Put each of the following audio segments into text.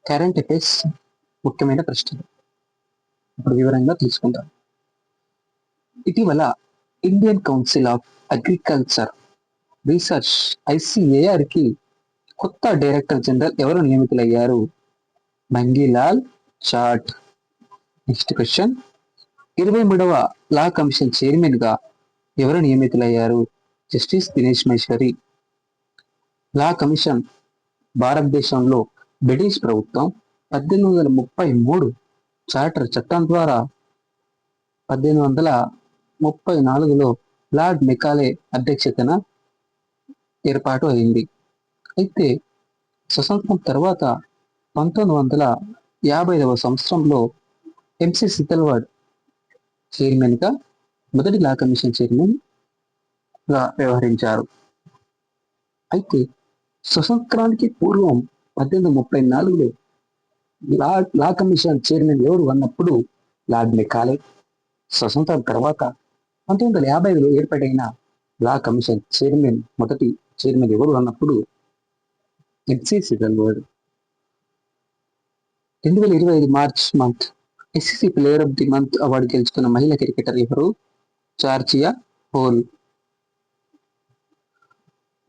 Current affairs ముఖ్యమైన ప్రశ్నలు ఇప్పుడు వివరంగా తెలుసుకుందాం. ఇటీవల Indian council of agriculture research ICAR కి కొత్త డైరెక్టర్ జనరల్ ఎవరు నియమితులయ్యారు? మంగీలాల్ చాట్. నెక్స్ట్ క్వశ్చన్, 23వ లా కమిషన్ చైర్మన్ గా ఎవరు నియమితులయ్యారు? Justice Dinesh Maheshwari. Law commission భారతదేశంలో బ్రిటిష్ ప్రభుత్వం 1833 చార్టర్ చట్టం ద్వారా 1834లో లార్డ్ మెకాలే అధ్యక్షతన ఏర్పాటు అయింది. అయితే స్వతంత్రం తర్వాత 1950వ సంవత్సరంలో MC సిథల్వర్డ్ చైర్మన్ గా మొదటి లా కమిషన్ చైర్మన్ గా వ్యవహరించారు. అయితే స్వతంత్రానికి పూర్వం 1834లో లా కమిషన్ చైర్మన్ ఎవరు అన్నప్పుడు లార్డ్ మెకాలే. స్వతంత్రం తర్వాత 1950లో ఏర్పాటైన లా కమిషన్ మొదటి చైర్మన్ ఎవరు అన్నప్పుడు MC సిథల్వర్డ్. 2025 March month SEC player of the month award గెలుచుకున్న మహిళా క్రికెటర్ ఎవరు? Georgia whole.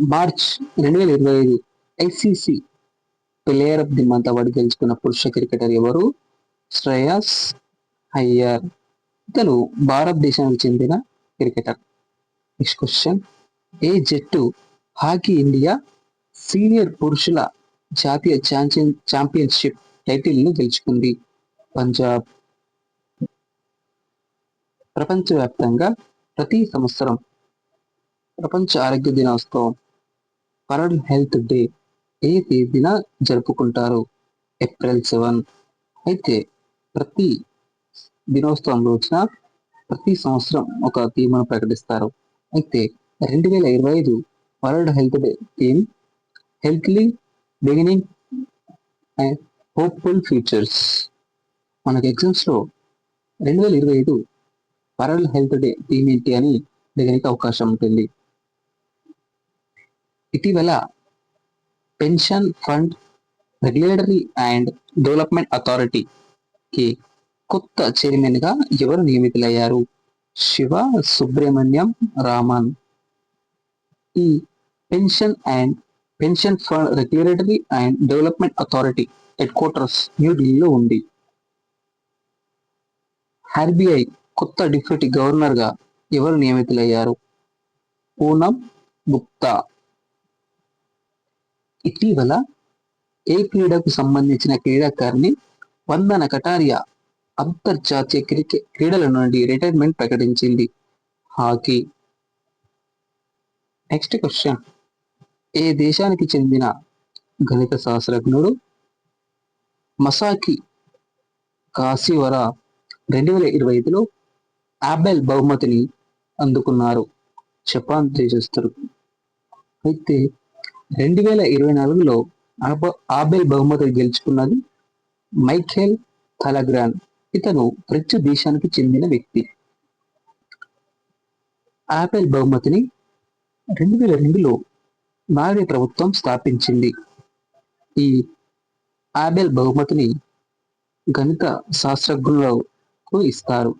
March 2025 ICC player of the month award గెలుచుకున్న పురుష క్రికెటర్ ఎవరు? శ్రేయస్ అయ్యర్. ఇతను భారతదేశానికి చెందిన క్రికెటర్. నెక్స్ట్ క్వశ్చన్, ఏ జట్టు హాకీ ఇండియా సీనియర్ పురుషుల జాతీయ ఛాంపియన్షిప్ టైటిల్ను గెలుచుకుంది? పంజాబ్. ప్రపంచవ్యాప్తంగా ప్రతి సంవత్సరం ప్రపంచ ఆరోగ్య దినోత్సవం వరల్డ్ హెల్త్ డే ఏ తేదీన జరుపుకుంటారు? ఏప్రిల్ 7. అయితే ప్రతి దినోత్సవం రోజున ప్రతి సంవత్సరం ఒక థీమ్ను ప్రకటిస్తారు. అయితే 2025 world health day theme healthy beginnings and hopeful futures. మనకి ఎగ్జామ్స్ లో 2025 వరల్డ్ హెల్త్ డే థీమ్ ఏంటి అని అడగడానికి అవకాశం ఉంటుంది. ఇటీవల pension fund regulatory and development అథారిటీకి కొత్త చైర్మన్ గా ఎవరు నియమితులయ్యారు? శివ సుబ్రహ్మణ్యం రామన్. ఈ pension fund regulatory and development authority headquarters న్యూఢిల్లీలో ఉంది. RBI కొత్త డిప్యూటీ గవర్నర్ గా ఎవరు నియమితులయ్యారు? పూనం గుప్తా. ఇటీవల ఏ క్రీడకు సంబంధించిన క్రీడాకారిణి వందన కటారియా అంతర్జాతీయ క్రీడల నుండి రిటైర్మెంట్ ప్రకటించింది? హాకీ. నెక్స్ట్ క్వశ్చన్, ఏ దేశానికి చెందిన గణిత శాస్త్రజ్ఞుడు మసాకి కాసివరా 2025లో ఆబెల్ బహుమతిని అందుకున్నారు? జపాన్ దేశస్థుడు. అయితే 2024లో ఆబెల్ బహుమతిని గెలుచుకున్నది మైఖేల్ థలగ్రాన్. ఇతను ఫ్రెంచ్ దేశానికి చెందిన వ్యక్తి. ఆబెల్ బహుమతిని 2002లో నార్వే ప్రభుత్వం స్థాపించింది. ఈ ఆబెల్ బహుమతిని గణిత శాస్త్రజ్ఞులకు ఇస్తారు.